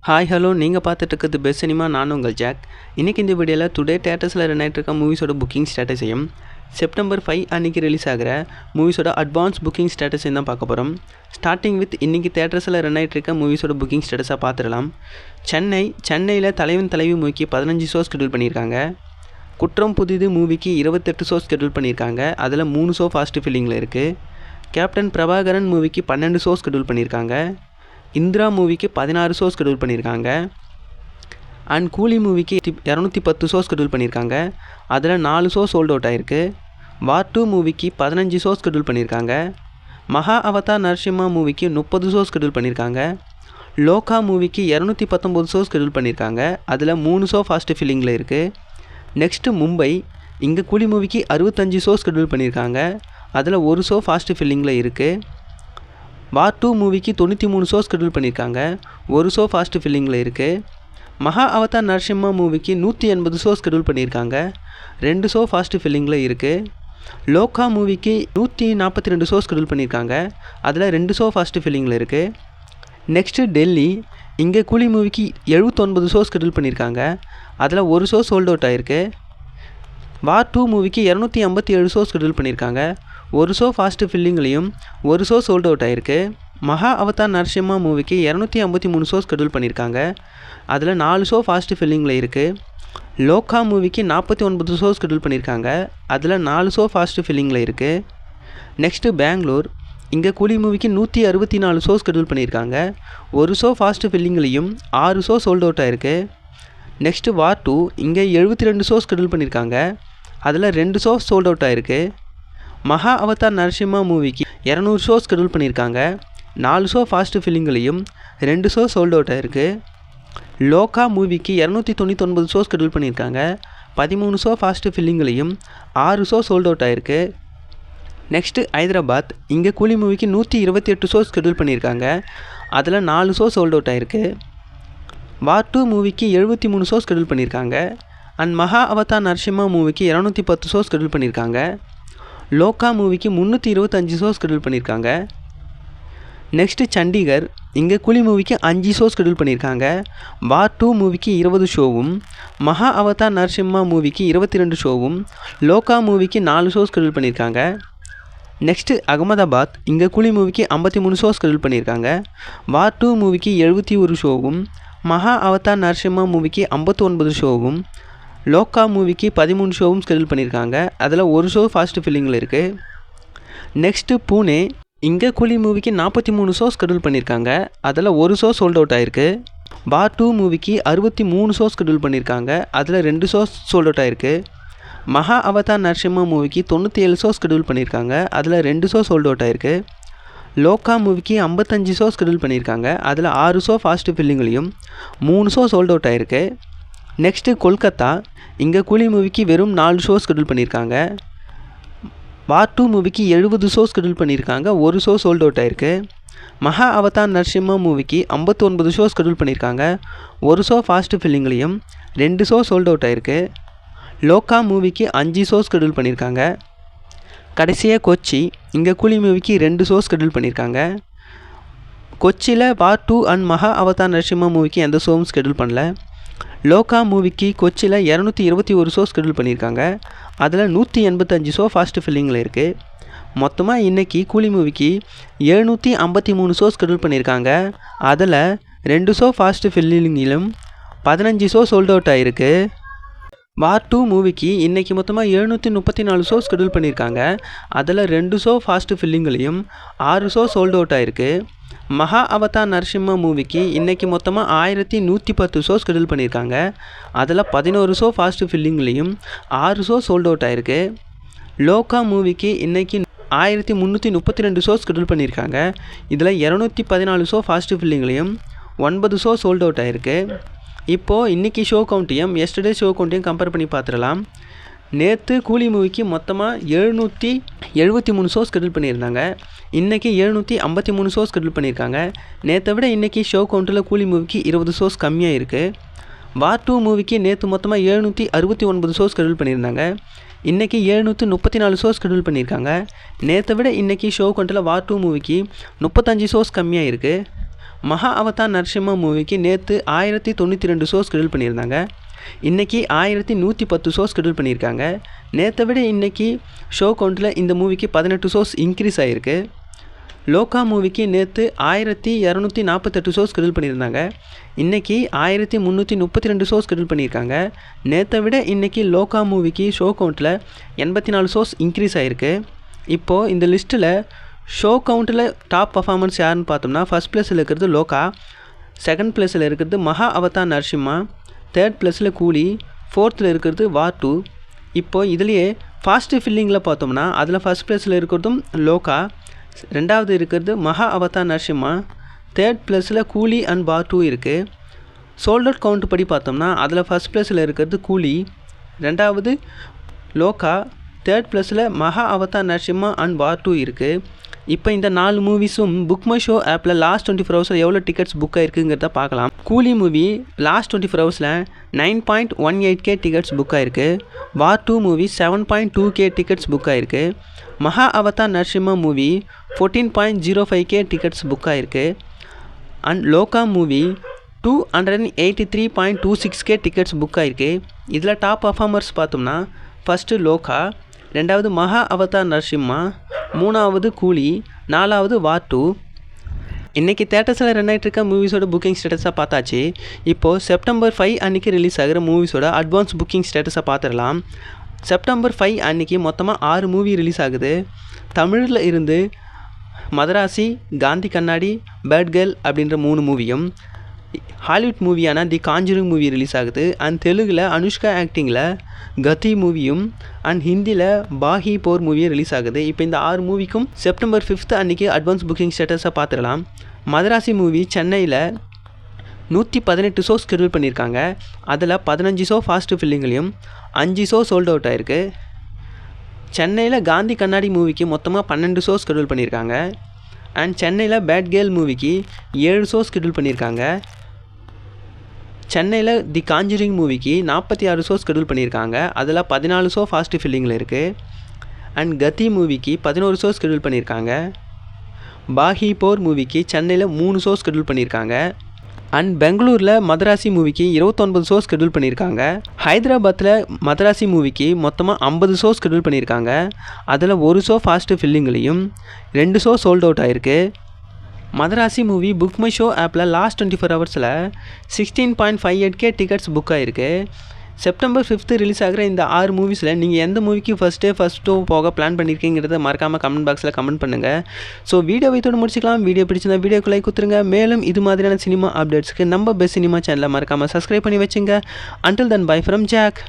Hi hello நீங்கள் பார்த்துட்டு இருக்கிறது பெஸ்ட் சினிமா. நான் உங்கள் ஜாக். இன்றைக்கி இந்த வீடியோவில் டுடே தேட்டர்ஸில் ரன் ஆகிட்டு இருக்க மூவிஸோட புக்கிங் ஸ்டேட்டஸையும் செப்டம்பர் 5 அன்றைக்கி ரிலீஸ் ஆகிற மூவிஸோட அட்வான்ஸ் புக்கிங் ஸ்டேட்டஸையும் தான் பார்க்க போகிறோம். ஸ்டார்டிங் வித் இன்றைக்கி தேட்டர்ஸில் ரன் ஆகிட்டு இருக்க மூவிஸோட புக்கிங் ஸ்டேட்டஸாக பார்த்துடலாம். சென்னையில் தலைவன் தலைவி மூவிக்கு 15 ஷோ ஸ்கெடியூல் பண்ணியிருக்காங்க. குற்றம் புதிது மூவிக்கு 28 ஷோ ஸ்கெடியூல் பண்ணியிருக்காங்க. அதில் 3 ஷோ ஃபாஸ்ட் ஃபில்லிங்கில் இருக்குது. கேப்டன் பிரபாகரன் மூவிக்கு 12 ஷோ ஸ்கெடியூல் பண்ணியிருக்காங்க. இந்திரா மூவிக்கு 16 ஷோ ஸ்கெடியூல் பண்ணியிருக்காங்க. அண்ட் கூலி மூவிக்கு 210 ஷோ ஸ்கெடியூல் பண்ணியிருக்காங்க. அதில் 4 ஷோ சோல்ட் அவுட் ஆகிருக்கு. வார் 2 மூவிக்கு 15 ஷோ ஸ்கெடியூல் பண்ணியிருக்காங்க. மகா அவதார் நரசிம்மா மூவிக்கு 30 ஷோ ஸ்கெடியூல் பண்ணியிருக்காங்க. லோகா மூவிக்கு 219 ஷோ ஸ்கெடியூல் பண்ணியிருக்காங்க. அதில் 3 ஷோ ஃபாஸ்ட் ஃபில்லிங்கில் இருக்குது. நெக்ஸ்ட்டு மும்பை, இங்கே கூலி மூவிக்கு 65 ஷோ ஸ்கெடியூல் பண்ணியிருக்காங்க. அதில் 1 ஷோ ஃபாஸ்ட் ஃபில்லிங்கில் இருக்குது. வார் 2 மூவிக்கு 93 ஷோ ஸ்கெடியூல் பண்ணியிருக்காங்க. 1 ஷோ ஃபாஸ்ட் ஃபில்லிங்கில் இருக்குது. மகா அவதார் நரசிம்மா மூவிக்கு 180 ஷோ ஸ்கெடியூல் பண்ணியிருக்காங்க. 2 ஷோ ஃபாஸ்ட் ஃபில்லிங்கில் இருக்குது. லோகா மூவிக்கு 142 ஷோ ஸ்கெடியூல் பண்ணியிருக்காங்க. அதில் 2 ஷோ ஃபாஸ்ட் ஃபில்லிங்கில் இருக்குது. நெக்ஸ்ட்டு டெல்லி, இங்கே கூலி மூவிக்கு 79 ஷோ ஸ்கெடியூல் பண்ணியிருக்காங்க. அதில் 1 ஷோ சோல்ட் அவுட் ஆகிருக்கு. வார் 2 மூவிக்கு 257 ஷோ ஸ்கெடியூல் பண்ணியிருக்காங்க. 1 ஷோ ஃபாஸ்ட் ஃபில்லிங்லேயும் 1 ஷோ சோல்ட் அவுட் ஆகிருக்கு. மகா அவதார் நரசிம்மா மூவிக்கு 253 ஷோ ஸ்கெடியூல் பண்ணியிருக்காங்க. அதில் 4 ஷோ ஃபாஸ்ட் ஃபில்லிங்கில் இருக்குது. லோகா மூவிக்கு 49 ஷோ ஸ்கெடியூல் பண்ணியிருக்காங்க. அதில் 4 ஷோ ஃபாஸ்ட் ஃபில்லிங்கில் இருக்குது. நெக்ஸ்ட்டு பெங்களூர், இங்கே கூலி மூவிக்கு 164 ஷோ ஸ்கெடியூல் பண்ணியிருக்காங்க. 1 ஷோ ஃபாஸ்ட் ஃபில்லிங்லேயும் 6 ஷோ சோல்ட் அவுட் ஆகிருக்கு. நெக்ஸ்ட்டு வார் 2, இங்கே 72 ஷோ ஸ்கெடியூல் பண்ணியிருக்காங்க. அதில் 2 ஷோ சோல்ட் அவுட் ஆகிருக்கு. மகா அவதார் நரசிம்மா மூவிக்கு 200 ஷோ ஸ்கெடியூல் பண்ணியிருக்காங்க. 4 ஷோ ஃபாஸ்ட் ஃபில்லிங்லேயும் 2 ஷோ சோல்ட் அவுட் ஆகிருக்கு. லோகா மூவிக்கு 299 ஷோ ஸ்கெடியூல் பண்ணியிருக்காங்க. 13 ஷோ ஃபாஸ்ட் ஃபில்லிங்லேயும் 6 ஷோ சோல்ட் அவுட் ஆகிருக்கு. நெக்ஸ்ட்டு ஹைதராபாத், இங்கே கூலி மூவிக்கு 128 ஷோ ஸ்கெடியூல் பண்ணியிருக்காங்க. அதில் 4 ஷோ சோல்ட் அவுட் ஆகிருக்கு. வார் 2 மூவிக்கு 73 ஷோ ஸ்கெடியூல் பண்ணியிருக்காங்க. அண்ட் மகா அவதார் நரசிம்மா மூவிக்கு 210 ஷோ ஸ்கெடியூல் பண்ணியிருக்காங்க. லோகா மூவிக்கு 325 ஷோ ஸ்கெடியூல் பண்ணியிருக்காங்க. நெக்ஸ்ட்டு சண்டிகர், இங்கே கூலி மூவிக்கு 5 ஷோ ஸ்கெடியூல் பண்ணியிருக்காங்க. வார் 2 மூவிக்கு 20 ஷோவும், மகா அவதார் நரசிம்மா மூவிக்கு 22 ஷோவும், லோகா மூவிக்கு 4 ஷோ ஸ்கெடியூல் பண்ணியிருக்காங்க. நெக்ஸ்ட்டு அகமதாபாத், இங்கே கூலி மூவிக்கு 53 ஷோ ஸ்கெடியூல் பண்ணியிருக்காங்க. வார் 2 மூவிக்கு 71 ஷோவும், மகா அவதார் நரசிம்மா மூவிக்கு 59 ஷோவும், லோகா மூவிக்கு 13 ஷோவும் ஸ்கெடியூல் பண்ணியிருக்காங்க. அதில் 1 ஷோ ஃபாஸ்ட் ஃபில்லிங்கில் இருக்குது. நெக்ஸ்ட்டு பூனே, இங்கே கூலி மூவிக்கு 43 ஷோ ஸ்கெடியூல் பண்ணியிருக்காங்க. அதில் 1 ஷோ சோல்ட் அவுட் ஆகிருக்கு. வார் 2 மூவிக்கு 63 ஷோ ஸ்கெடியூல் பண்ணியிருக்காங்க. அதில் 2 ஷோ சோல்ட் அவுட் ஆகிருக்கு. மகா அவதார் நரசிம்மா மூவிக்கு 97 ஷோ ஸ்கெடியூல் பண்ணியிருக்காங்க. அதில் 2 ஷோ சோல்ட் அவுட் ஆகிருக்கு. லோகா மூவிக்கு 55 ஷோ ஸ்கெடியூல் பண்ணியிருக்காங்க. அதில் 6 ஷோ ஃபாஸ்ட் ஃபில்லிங்லேயும் 3 ஷோ சோல்ட் அவுட் ஆகிருக்கு. நெக்ஸ்ட்டு கொல்கத்தா, இங்கே கூலி மூவிக்கு வெறும் 4 ஷோ ஸ்கெடியூல் பண்ணியிருக்காங்க. வார் 2 மூவிக்கு 70 ஷோ ஸ்கெடியூல் பண்ணியிருக்காங்க. 1 ஷோ சோல்ட் அவுட் ஆகிருக்கு. மகா அவதார் நரசிம்மா மூவிக்கு 59 ஷோ ஸ்கெடியூல் பண்ணியிருக்காங்க. 1 ஷோ ஃபாஸ்ட் ஃபில்லிங்லேயும் 2 ஷோ சோல்ட் அவுட் ஆகிருக்கு. லோகா மூவிக்கு 5 ஷோ ஸ்கெடியூல் பண்ணியிருக்காங்க. கடைசியாக கொச்சி, இங்கே கூலி மூவிக்கு 2 ஷோ ஸ்கெடியூல் பண்ணியிருக்காங்க. கொச்சியில் வார் 2 அண்ட் மகா அவதார் நரசிம்மா மூவிக்கு எந்த ஷோவும் ஸ்கெடியூல் பண்ணல. லோகா மூவிக்கு கொச்சியில் 221 ஷோ ஸ்கெடியூல் பண்ணியிருக்காங்க. அதில் 185 ஷோ ஃபாஸ்ட் ஃபில்லிங்கில் இருக்குது. மொத்தமாக இன்றைக்கி கூலி மூவிக்கு 753 ஷோ ஸ்கெடியூல் பண்ணியிருக்காங்க. அதில் 2 ஷோ ஃபாஸ்ட் ஃபில்லிங்கிலும் 15 ஷோ சோல்ட் அவுட் ஆகிருக்கு. வார் 2 மூவிக்கு இன்றைக்கி மொத்தமாக 734 ஷோ ஸ்கெடியூல் பண்ணியிருக்காங்க. அதில் 2 ஷோ ஃபாஸ்ட் ஃபில்லிங்லேயும் 6 ஷோ சோல்ட் அவுட் ஆகிருக்கு. மகா அவதார் நரசிம்மா மூவிக்கு இன்றைக்கி மொத்தமாக 1110 ஷோ ஸ்கெடியூல் பண்ணியிருக்காங்க. அதில் 11 ஷோ ஃபாஸ்ட் ஃபில்லிங்லேயும் 6 ஷோ சோல்ட் அவுட் ஆகிருக்கு. லோகா மூவிக்கு இன்றைக்கி 1332 ஷோ ஸ்கெடியூல் பண்ணியிருக்காங்க. இதில் 214 ஷோ ஃபாஸ்ட் ஃபில்லிங்லேயும் 9 ஷோ சோல்ட் அவுட் ஆகிருக்கு. இப்போது இன்றைக்கி ஷோ கவுண்ட்டையும் எஸ்டர்டே ஷோ கவுண்ட்டையும் கம்பேர் பண்ணி பார்த்துடலாம். நேற்று கூலி மூவிக்கு மொத்தமாக 773 ஷோ ஸ்கெடியூல் பண்ணியிருந்தாங்க. இன்றைக்கி 753 ஷோ ஸ்கெடியூல் பண்ணியிருக்காங்க. நேற்றை விட இன்றைக்கி ஷோ கவுண்ட்டில் கூலி மூவிக்கு 20 ஷோஸ் கம்மியாக இருக்குது. வார் 2 மூவிக்கு நேற்று மொத்தமாக 769 ஷோ ஸ்கெடியூல் பண்ணியிருந்தாங்க. இன்றைக்கி 734 ஷோ ஸ்கெடியூல் பண்ணியிருக்காங்க. நேற்றை விட இன்றைக்கி ஷோ கவுண்ட்டில் வார் 2 மூவிக்கு 35 ஷோஸ் கம்மியாக இருக்குது. மகா அவதார் நரசிம்மா மூவிக்கு நேற்று 1092 ஷோஸ் ஷெட்யூல் பண்ணியிருந்தாங்க. இன்றைக்கி 1110 ஷோஸ் ஷெட்யூல் பண்ணியிருக்காங்க. நேற்றை விட இன்றைக்கி ஷோ கவுண்டில் இந்த மூவிக்கு 18 ஷோஸ் இன்க்ரீஸ் ஆகிருக்கு. லோகா மூவிக்கு நேற்று 1248 ஷோஸ் ஷெட்யூல் பண்ணியிருந்தாங்க. இன்றைக்கி 1332 ஷோஸ் ஷெட்யூல் பண்ணியிருக்காங்க. நேற்றை விட இன்றைக்கி லோகா மூவிக்கு ஷோ கவுண்டில் 84 ஷோஸ் இன்க்ரீஸ் ஆகிருக்கு. இப்போது இந்த லிஸ்ட்டில் ஷோ கவுண்டில் டாப் பர்ஃபார்மன்ஸ் யாருன்னு பார்த்தோம்னா ஃபஸ்ட் பிளேஸில் இருக்கிறது லோகா, செகண்ட் பிளேஸில் இருக்கிறது மகா அவதார் நரசிம்மா, தேர்ட் பிளேஸில் கூலி, ஃபோர்த்தில் இருக்கிறது வார் 2. இப்போது இதுலேயே ஃபாஸ்ட்டு ஃபில்லிங்கில் பார்த்தோம்னா அதில் ஃபஸ்ட் பிளேஸில் இருக்கிறதும் லோகா, ரெண்டாவது இருக்கிறது மகா அவதார் நரசிம்மா, தேர்ட் பிளேஸில் கூலி அண்ட் வார் 2 இருக்குது. சோல்ட் அவுட் கவுண்ட் படி பார்த்தோம்னா அதில் ஃபஸ்ட் பிளேஸில் இருக்கிறது கூலி, ரெண்டாவது லோகா, தேர்ட் பிளேஸில் மகா அவதார் நரசிம்மா அண்ட் வார் 2 இருக்குது. இப்போ இந்த 4 மூவிஸும் புக் மை ஷோ ஆப்பில் லாஸ்ட் 24 ஹவர்ஸில் எவ்வளோ டிக்கெட்ஸ் புக் ஆகிருக்குங்கிறத பார்க்கலாம். கூலி மூவி லாஸ்ட் 24 ஹவர்ஸில் 9.18K டிக்கெட்ஸ் புக் ஆகிருக்கு. War 2 movie 7.2K tickets book ஆகிருக்கு. Maha Avatar Narasimha movie 14.05K tickets book ஆகிருக்கு. And Lokah movie 283.26K tickets book ஆகிருக்கு. இதில் டாப் பர்ஃபார்மர்ஸ் பார்த்தோம்னா ஃபஸ்ட்டு லோகா, ரெண்டாவது மகா அவதார் நரசிம்மா, மூணாவது கூலி, நாலாவது வார் 2. இன்றைக்கி தேட்டர்ஸில் ரன் ஆகிட்டு இருக்க மூவிஸோட புக்கிங் ஸ்டேட்டஸாக பார்த்தாச்சு. இப்போது செப்டம்பர் 5 அன்றைக்கி ரிலீஸ் ஆகிற மூவிஸோட அட்வான்ஸ் புக்கிங் ஸ்டேட்டஸை பார்த்துடலாம். செப்டம்பர் 5 அன்றைக்கி மொத்தமாக 6 மூவி ரிலீஸ் ஆகுது. தமிழில் இருந்து மதராசி, காந்தி கண்ணாடி, பேட் கேர்ள் அப்படின்ற 3 மூவியும், ஹாலிவுட் மூவியான தி காஞ்சூரிங் மூவி ரிலீஸ் ஆகுது. அண்ட் தெலுங்கில் அனுஷ்கா ஆக்டிங்கில் கத்தி மூவியும் அண்ட் ஹிந்தியில் பாஹி போர் மூவியும் ரிலீஸ் ஆகுது. இப்போ இந்த 6 மூவிக்கும் செப்டம்பர் 5 அன்றைக்கி அட்வான்ஸ் புக்கிங் ஸ்டேட்டஸை பார்த்துடலாம். மதராசி மூவி சென்னையில் 118 ஷோஸ் ஷெட்யூல் பண்ணியிருக்காங்க. அதில் 15 ஷோ ஃபாஸ்ட்டு ஃபில்லிங்லையும் 5 ஷோ சோல்ட் அவுட் ஆகிருக்கு. சென்னையில் காந்தி கண்ணாடி மூவிக்கு மொத்தமாக 12 ஷோஸ் ஷெட்யூல் பண்ணியிருக்காங்க. அண்ட் சென்னையில் பேட் கேர்ள் மூவிக்கு 7 ஷோஸ் ஷெட்யூல் பண்ணியிருக்காங்க. சென்னையில் தி காஞ்சூரிங் மூவிக்கு 46 ஷோஸ் ஷெட்யூல் பண்ணியிருக்காங்க. அதில் 14 ஷோ ஃபாஸ்ட்டு ஃபில்லிங்கில் இருக்குது. அண்ட் கத்தி மூவிக்கு 11 ஷோஸ் ஷெட்யூல் பண்ணியிருக்காங்க. பாஹி போர் மூவிக்கு சென்னையில் 3 ஷோஸ் ஷெட்யூல் பண்ணியிருக்காங்க. அண்ட் பெங்களூரில் மதராசி மூவிக்கு 29 ஷோஸ் ஷெட்யூல் பண்ணியிருக்காங்க. ஹைதராபாத்தில் மதராசி மூவிக்கு மொத்தமாக 50 ஷோஸ் ஷெட்யூல் பண்ணியிருக்காங்க. அதில் 1 ஷோ ஃபாஸ்ட்டு ஃபில்லிங்லேயும் 2 ஷோ சோல்ட் அவுட் ஆகிருக்கு. Madharaasi movie Book My Show ஆப்பில் லாஸ்ட் 24 ஹவர்ஸில் 16.58K டிக்கெட்ஸ் புக் ஆகிருக்கு. செப்டம்பர் 5 ரிலீஸ் ஆகிற இந்த 6 மூவிஸில் நீங்கள் எந்த மூவிக்கு ஃபஸ்ட் ஷோ போக பிளான் பண்ணியிருக்கீங்கிறத மறக்காமல் கமெண்ட் பாக்ஸில் கமெண்ட் பண்ணுங்கள். ஸோ வீடியோ வைத்தோடு முடிச்சிக்கலாம். வீடியோ பிடிச்சிருந்தா வீடியோக்கு லைக் கொடுத்துருங்க. மேலும் இது மாதிரியான சினிமா அப்டேட்ஸ்க்கு நம்ம பெஸ்ட் சினிமா சேனலை மறக்காமல் சப்ஸ்கிரைப் பண்ணி வச்சுங்க. Until then bye from jack.